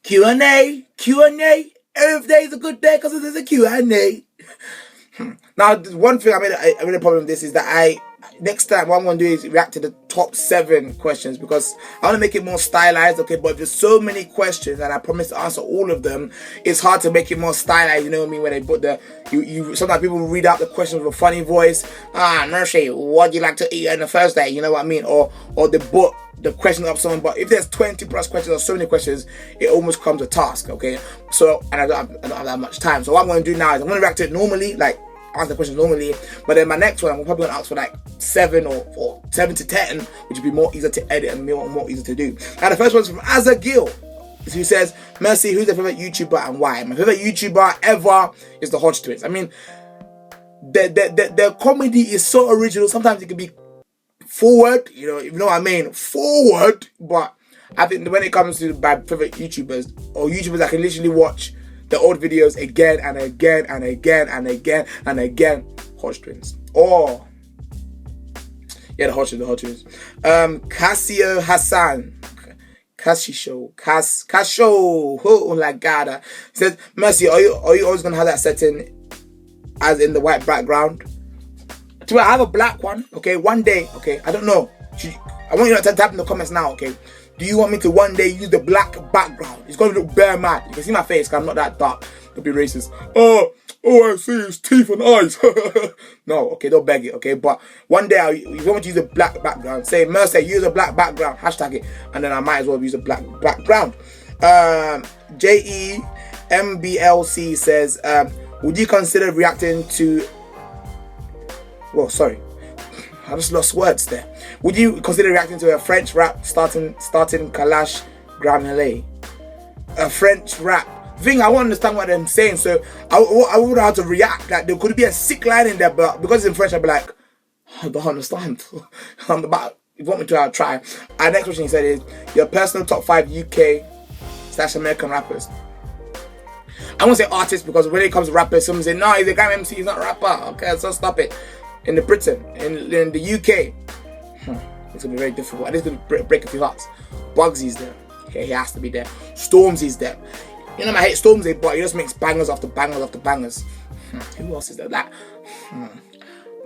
Q&A, Q&A. Every day is a good day because there's a Q&A. Now, one thing I made a problem with this is that next time what I'm going to do is react to the top 7 questions because I want to make it more stylized, okay? But if there's so many questions and I promise to answer all of them, it's hard to make it more stylized, you know what I mean? When they put sometimes people read out the questions with a funny voice. Mercy, what do you like to eat on the first day? You know what I mean? Or they put the question up someone, but if there's 20 plus questions or so many questions, it almost comes a task, okay? So, and I don't have that much time. So what I'm going to do now is I'm going to react to it normally, like answer the questions normally, but then my next one I'm probably going to ask for like 7 or 7 to 10, which would be more easier to edit and more easier to do. Now the first one's from Azagil, who says, Mercy, who's your favorite YouTuber and why? My favorite YouTuber ever is the Hodge Twins. I mean, their comedy is so original. Sometimes it can be forward, you know what I mean? Forward, but I think when it comes to my favorite YouTubers or YouTubers I can literally watch the old videos again and again and again and again and again, Hodge Twins. Or yeah, the Hodge Twins. Casio Hassan. Casio. Oh my God. He says, Mercy, are you always gonna have that setting as in the white background? I have a black one, okay? One day, okay? I don't know. I want you to type in the comments now, okay? Do you want me to one day use the black background? It's gonna look bare mad. You can see my face because I'm not that dark. Don't be racist. Oh, I see is teeth and eyes. No, okay, don't beg it, okay? But one day, if you want me to use a black background, say, Mercy, use a black background, hashtag it, and then I might as well use a black background. JEMBLC says, would you consider reacting to... Well, sorry, I just lost words there. Would you consider reacting to a French rap starting Kalash Granele? A French rap thing, I won't understand what I'm saying, so I wouldn't know how to react. Like there could be a sick line in there, but because it's in French, I'd be like, I don't understand. I'm about. You want me to try? Our next question he said is your personal top 5 UK/American rappers. I won't say artists because when it comes to rappers, someone say no, he's a guy MC, he's not a rapper. Okay, so stop it. In the Britain, in the UK, it's gonna be very difficult. And it's gonna break a few hearts. Bugsy's there. Okay, he has to be there. Stormzy's there. You know, I hate Stormzy, but he just makes bangers after bangers after bangers. Who else is there?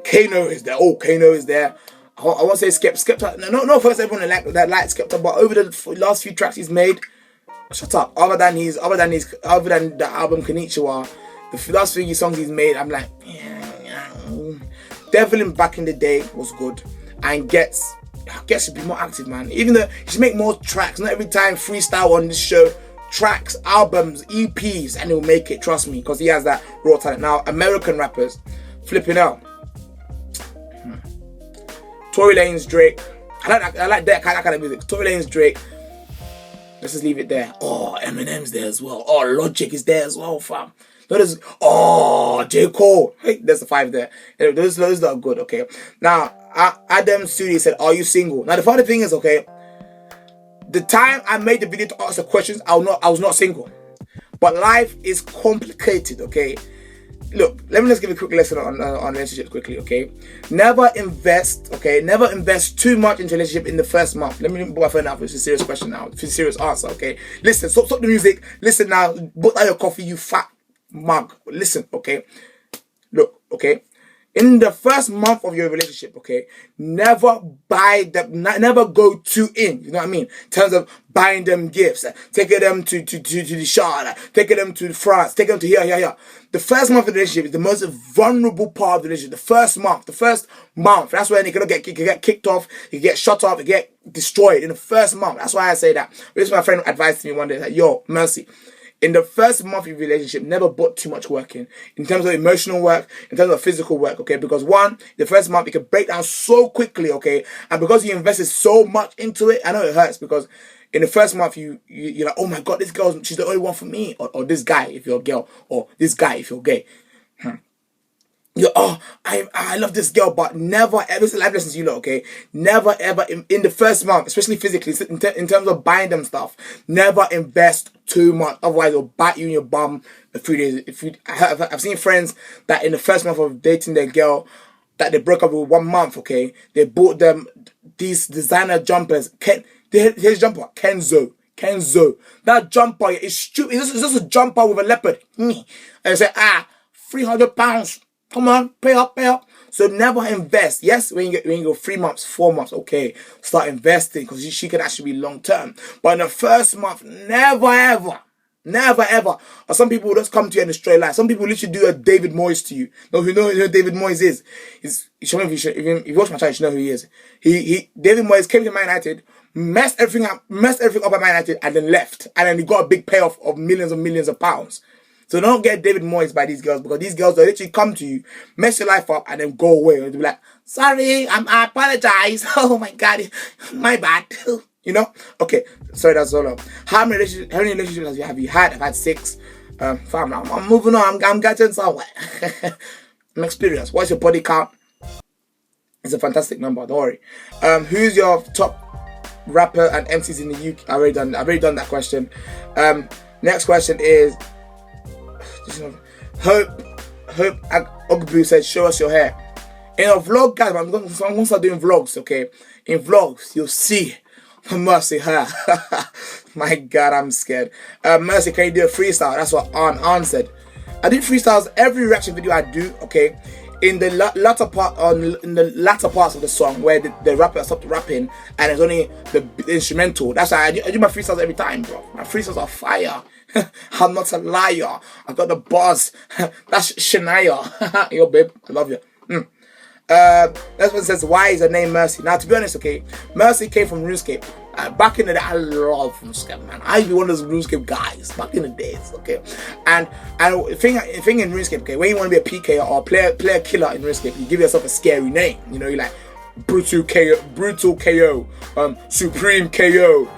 Kano is there. Oh, Kano is there. I won't say Skepta. No, first everyone that likes Skepta, but over the last few tracks he's made, shut up. Other than the album Konnichiwa, the last few songs he's made, I'm like, Devlin back in the day was good, and Gets should be more active, man. Even though he should make more tracks, not every time freestyle on this show. Tracks, albums, EPs, and he'll make it. Trust me, because he has that raw talent. Now, American rappers, flipping out. Tory Lanez, Drake. I like that kind of music. Tory Lanez, Drake. Let's just leave it there. Oh, Eminem's there as well. Oh, Logic is there as well, fam. J. Cole. Hey, there's the 5 there. Anyway, those are good, okay. Now, Adam Studi said, are you single? Now, the funny thing is, okay, the time I made the video to ask the questions, I was not single. But life is complicated, okay. Look, let me just give a quick lesson on relationships quickly, okay. Never invest too much into a relationship in the first month. Let me put my phone out for a serious question now, for a serious answer, okay. Listen, stop the music. Listen now, put out your coffee, you fat mug. Listen, okay. Look, okay. In the first month of your relationship, okay, never go too in. You know what I mean? In terms of buying them gifts, taking them to the shard, taking them to France, taking them to here. The first month of the relationship is the most vulnerable part of the relationship. The first month. That's when you can get kicked off, you get shut off, you get destroyed in the first month. That's why I say that. This is my friend advised me one day, like, yo, Mercy. In the first month of your relationship, never put too much work in terms of emotional work, in terms of physical work, okay? Because one, the first month, it can break down so quickly, okay? And because you invested so much into it, I know it hurts because in the first month, you're like, oh my God, she's the only one for me. Or this guy, if you're a girl, or this guy, if you're gay. I love this girl, but never ever, it's a life lesson to you lot, okay? Never ever in the first month, especially physically, in terms of buying them stuff, never invest too much. Otherwise, it'll bite you in your bum a few days. I've seen friends that in the first month of dating their girl, that they broke up with 1 month, okay? They bought them these designer jumpers. Here's jumper, Kenzo. Kenzo. That jumper is stupid. It's just a jumper with a leopard. And they say, £300. Come on, pay up. So never invest. Yes, when you go 3 months, 4 months, okay, start investing because she can actually be long term. But in the first month, never ever. Or some people will just come to you in a straight line. Some people literally do a David Moyes to you. No, you know who David Moyes is. If you watch my channel, you know who he is. David Moyes came to Man United, messed everything up at Man United, and then left. And then he got a big payoff of millions and millions of pounds. So don't get David Moyes by these girls, because these girls, they literally come to you, mess your life up, and then go away. And they'll be like, sorry, I apologize. Oh my God, my bad. You know? Okay, sorry, that's all up. How many relationships have you had? I've had 6. Fam, I'm moving on. I'm getting somewhere. I'm experienced. What's your body count? It's a fantastic number, don't worry. Who's your top rapper and MCs in the UK? I've already done that question. Next question is, Hope Ogbu said, show us your hair. In a vlog, guys, I'm going to start doing vlogs, okay? In vlogs, you'll see Mercy hair. My God, I'm scared. Mercy, can you do a freestyle? That's what An said. I do freestyles every reaction video I do, okay? In the latter parts of the song where the rapper stopped rapping and it's only the instrumental. That's why I do my freestyles every time, bro. My freestyles are fire. I'm not a liar. I got the buzz. That's Shania. Yo, babe, I love you. This one says, why is her name Mercy? Now, to be honest, okay, Mercy came from RuneScape. Back in the day, I love RuneScape, man. I used to be one of those RuneScape guys back in the days, okay. And the thing in RuneScape, okay, when you want to be a PK or player killer in RuneScape, you give yourself a scary name. You know, you're like Brutal KO, Supreme KO,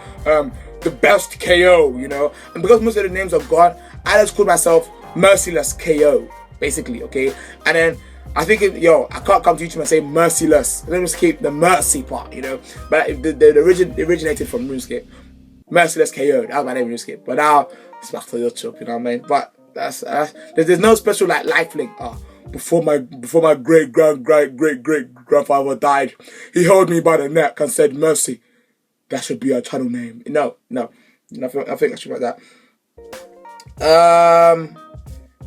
the best KO, you know. And because most of the names are gone, I just call myself Merciless KO, basically, okay. And then I think, I can't come to YouTube and say merciless. Let me just keep the mercy part, you know. But it originated from RuneScape. Merciless KO, that was my name in RuneScape. But now it's back to YouTube, you know what I mean. But there's no special like life link. Before my great grandfather died, he held me by the neck and said, "Mercy, that should be our channel name." No, I think I should write that.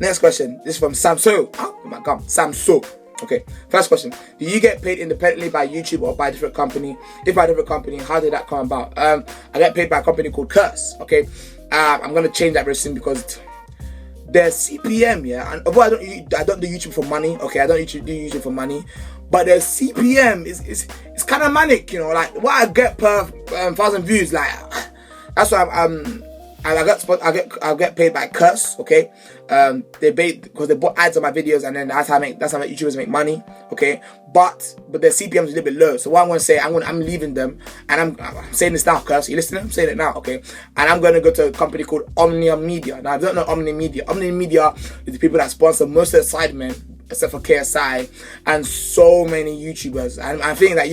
Next question. This is from Samso. Oh my God, Samso. Okay. First question. Do you get paid independently by YouTube or by a different company? If by a different company, how did that come about? I get paid by a company called Curse. Okay. I'm gonna change that very soon because there's CPM. Yeah. And although I don't do YouTube for money. Okay. I don't do YouTube for money. But the CPM is kind of manic. You know, like what I get per 1,000 views. Like that's why I get paid by Curse, okay? Because they bought ads on my videos, and then that's how YouTubers make money, okay? But the CPM is a little bit low. So what I'm gonna say, I'm leaving them, and I'm saying this now, Curse. You listening? I'm saying it now, okay? And I'm gonna go to a company called Omnia Media. Now, I don't know Omnia Media. Omnia Media is the people that sponsor most of the Sidemen, except for KSI and so many YouTubers. And I'm thinking that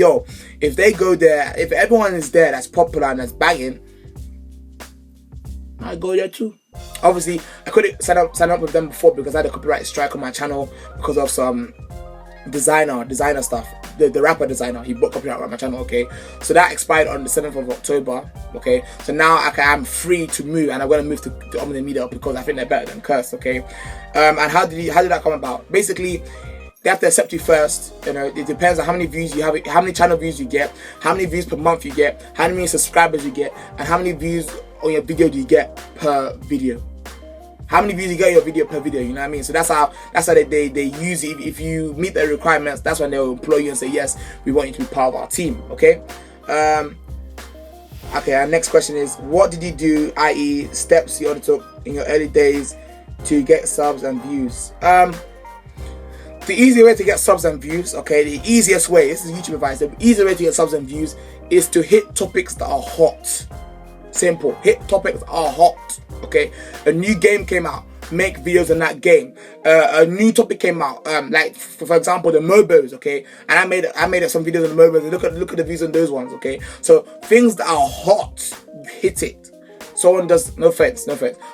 if they go there, if everyone is there that's popular and that's banging, I go there too. Obviously, I couldn't sign up with them before because I had a copyright strike on my channel because of some designer stuff. The rapper designer, he bought copyright on my channel, okay? So that expired on the 7th of October, okay? So now I'm free to move, and I'm going to move to Omnia Media because I think they're better than Curse, okay? And how did that come about? Basically, they have to accept you first. You know, it depends on how many views you have, how many channel views you get, how many views per month you get, how many subscribers you get, and how many views on your video do you get per video. How many views you get on your video per video, you know what I mean? So that's how they use it. If you meet the requirements, that's when they'll employ you and say, yes, we want you to be part of our team, okay? Okay, our next question is, what did you do, i.e. steps you undertook in your early days to get subs and views? The easy way to get subs and views, okay, the easiest way, this is YouTube advice, the easiest way to get subs and views is to hit topics that are hot. Simple. Hit topics that are hot, okay? A new game came out, make videos on that game. A new topic came out, like for example the MOBAs, okay? And I made some videos on the MOBAs, and look at the views on those ones, okay? So things that are hot, you hit it. Someone does, no offense,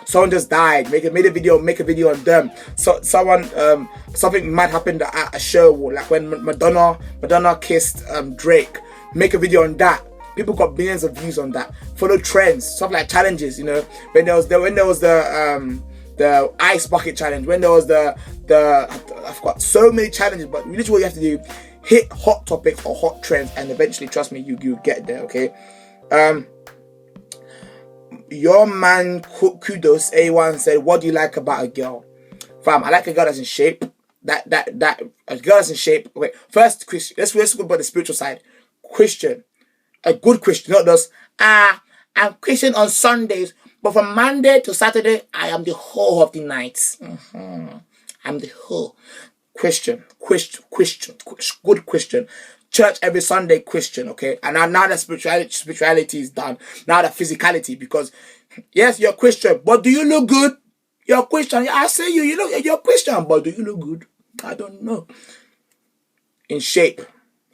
someone just died, make a video on them. So something might happen at a show, like when Madonna kissed Drake, make a video on that. People got billions of views on that. Follow trends, stuff like challenges. You know, when there was the ice bucket challenge, when there was the I've got so many challenges, but literally what you have to do, hit hot topics or hot trends, and eventually, trust me, you get there. Okay. Your man Kudos A1 said, what do you like about a girl? Fam, I like a girl that's in shape. That a girl that's in shape. Okay, first Christian. Let's go about the spiritual side. Christian, a good Christian, not just I'm Christian on Sundays, but from Monday to Saturday I am the whole of the night. I'm the whole Christian, good Christian. Church every Sunday Christian, okay? And now that spirituality is done, now that physicality, because yes, you're Christian, but do you look good? You're Christian. I say you're Christian, but do you look good? I don't know. In shape,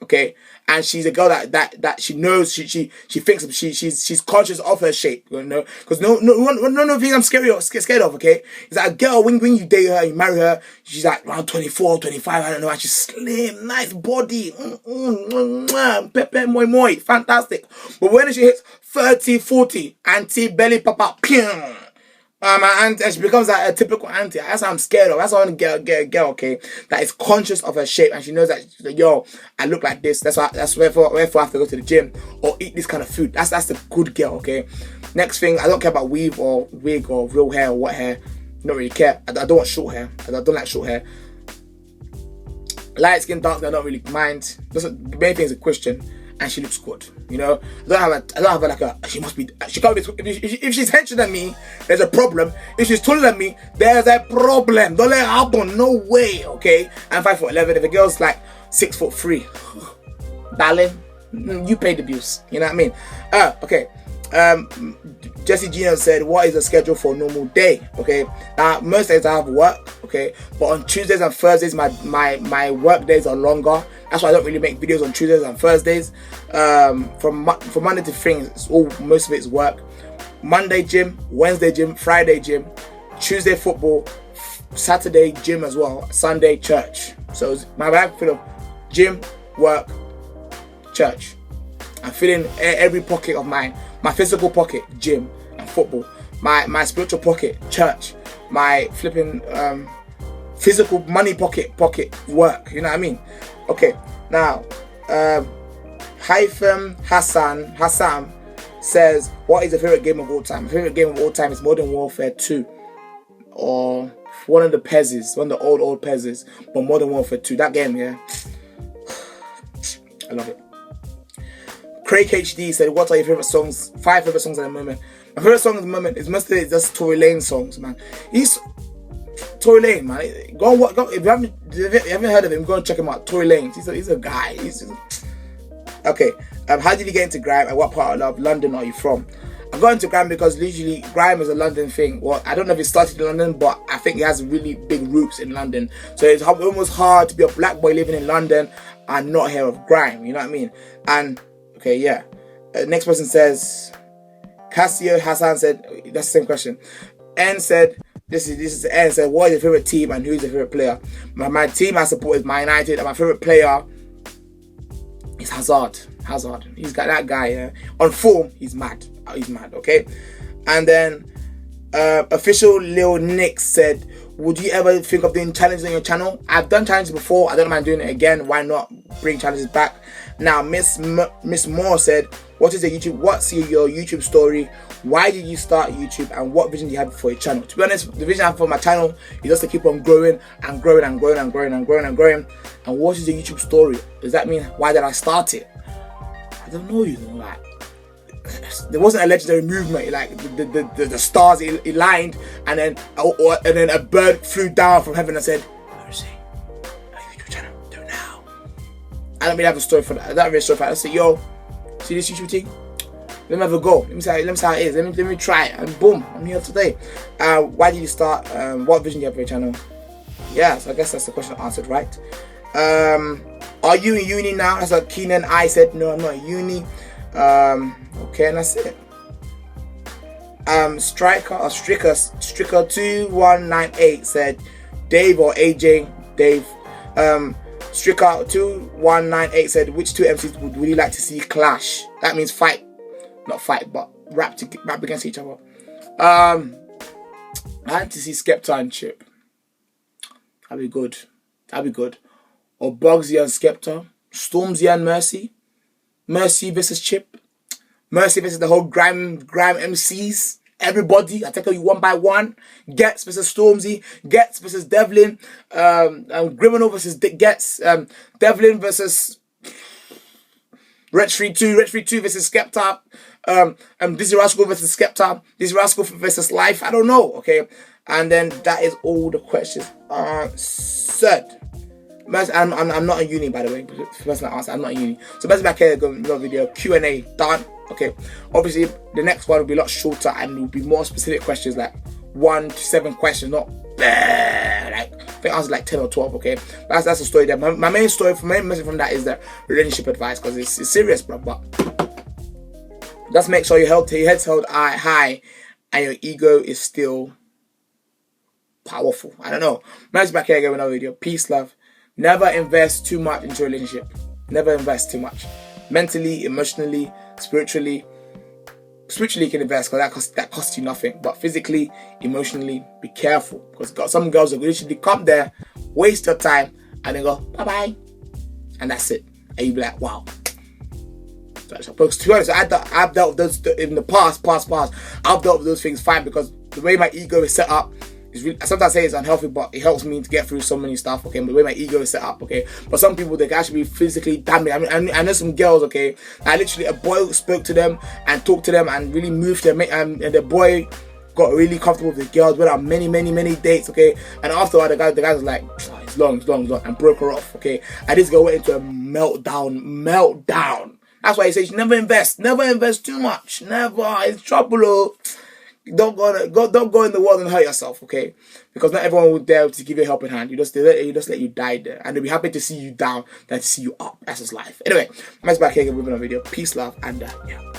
okay? And she's a girl that she knows, she thinks she's conscious of her shape, you know? Because no thing I'm scared of, okay? It's like a girl, when you date her, you marry her, she's like around 24, 25, I don't know, and she's slim, nice body, pepe, moi, fantastic. But when she hits 30, 40, auntie belly pop out, and she becomes like a typical auntie. That's what I'm scared of. That's what I want to get a girl, okay, that is conscious of her shape, and she knows that, yo, I look like this. That's wherefore I have to go to the gym or eat this kind of food. That's the good girl, okay. Next thing, I don't care about weave or wig or real hair or what hair. Don't really care. I don't want short hair. I don't like short hair. Light skin, dark skin, I don't really mind. The main thing is a Christian. And she looks good, you know. I don't have her like a. She can't be. If she's hencher than me, there's a problem. If she's taller than me, there's a problem. Don't let it happen. No way. Okay. I'm 5'11". If a girl's like 6'3", darling, you pay the bills. You know what I mean? Okay. Jesse Gino said, what is the schedule for a normal day? Okay, now most days I have work, okay, but on Tuesdays and Thursdays my work days are longer. That's why I don't really make videos on Tuesdays and Thursdays. From Monday to Friday, most of it is work. Monday gym, Wednesday gym, Friday gym, Tuesday football, Saturday gym as well, Sunday church. So my life full of gym, work, church. I'm filling every pocket of mine. My physical pocket, gym and football. My spiritual pocket, church. My flipping physical money pocket, work. You know what I mean? Okay. Now, Haitham Hassan says, what is your favorite game of all time? My favorite game of all time is Modern Warfare 2, or one of the PESs, one of the old PESs, but Modern Warfare 2. That game, yeah, I love it. Craig HD said, what are your favorite songs? 5 favorite songs at the moment. My favorite song at the moment is mostly just Tory Lanez songs, man. Tory Lanez, man. If you haven't heard of him, go and check him out. Tory Lanez. He's a guy. Okay. How did you get into grime, and what part of London are you from? I got into grime because literally grime is a London thing. Well, I don't know if it started in London, but I think it has really big roots in London. So it's almost hard to be a black boy living in London and not hear of grime. You know what I mean? And okay, yeah. Next person says, Cassio Hassan said, that's the same question. N said, this is N said, what is your favorite team and who's your favorite player? My team I support is Man United, and my favorite player is Hazard. He's got that guy, yeah. On form, he's mad, okay? And then official Lil Nick said, would you ever think of doing challenges on your channel? I've done challenges before. I don't mind doing it again. Why not bring challenges back? Now, Miss Moore said, what's your YouTube story? Why did you start YouTube, and what vision do you have for your channel? To be honest, the vision I have for my channel is just to keep on growing and growing. And what is the YouTube story? Does that mean why did I start it? I don't know. You know, like, there wasn't a legendary movement, like the stars aligned, and then a bird flew down from heaven and said, Mercy, a YouTube channel, do it now. I don't really have a story for that. I don't have a story for that. I say, yo, see this YouTube thing? Let me have a go. Let me see how it is. Let me try it, and boom, I'm here today. Why did you start? What vision do you have for your channel? Yeah, so I guess that's the question answered, right? Are you in uni now? That's what Keenan I said. No, I'm not in uni. Okay, and that's it. Stricker 2198 said, Dave or AJ. Dave. Stricker 2198 said, which two MCs would you like to see clash? That means fight, not fight, but rap against each other. I like to see Skepta and Chip. That'd be good. Or Bugsy and Skepta. Stormzy and Mercy. Mercy versus Chip. Mercy versus the whole grime MCs. Everybody, I take you one by one. Gets versus Stormzy. Gets versus Devlin. Criminal versus Gets. Devlin versus Red Street 2 versus Skepta. Dizzy Rascal versus Skepta. Dizzy Rascal versus Life. I don't know. Okay, and then that is all the questions answered. I'm not in uni, by the way. The person that answered, I'm not in uni. So basically, back here, go another video Q&A done. Okay, obviously the next one will be a lot shorter and will be more specific questions, like 1 to 7 questions, not like I think I answered like 10 or 12. Okay, that's the story there. My main message from that is the relationship advice, because it's serious, bro. But just make sure your head's held high and your ego is still powerful. I don't know. Man's back here again with another video. Peace, love. Never invest too much into a relationship. Never invest too much. Mentally, emotionally, spiritually you can invest, because that costs you nothing. But physically, emotionally, be careful, because some girls will literally come there, waste your time, and then go bye-bye, and that's it. And you be like, wow. So, to be honest, I've dealt with those in the past. I've dealt with those things fine, because the way my ego is set up is really, sometimes I say it's unhealthy, but it helps me to get through so many stuff. Okay, but the way my ego is set up. Okay, but some people, they can actually be physically damaged. I mean, I know some girls. Okay, I literally, a boy spoke to them and talked to them and really moved them, and the boy got really comfortable with the girls. Went on many dates. Okay, and afterward, the guy was like, oh, it's long, and broke her off. Okay, and this girl went into a meltdown. That's why he says never invest too much. Never, it's trouble. Oh. Don't go in the world and hurt yourself, okay? Because not everyone will dare to give you a helping hand. They just let you die there, and they'll be happy to see you down than to see you up. That's just life. Anyway, I'm back here again with another video. Peace, love, and yeah.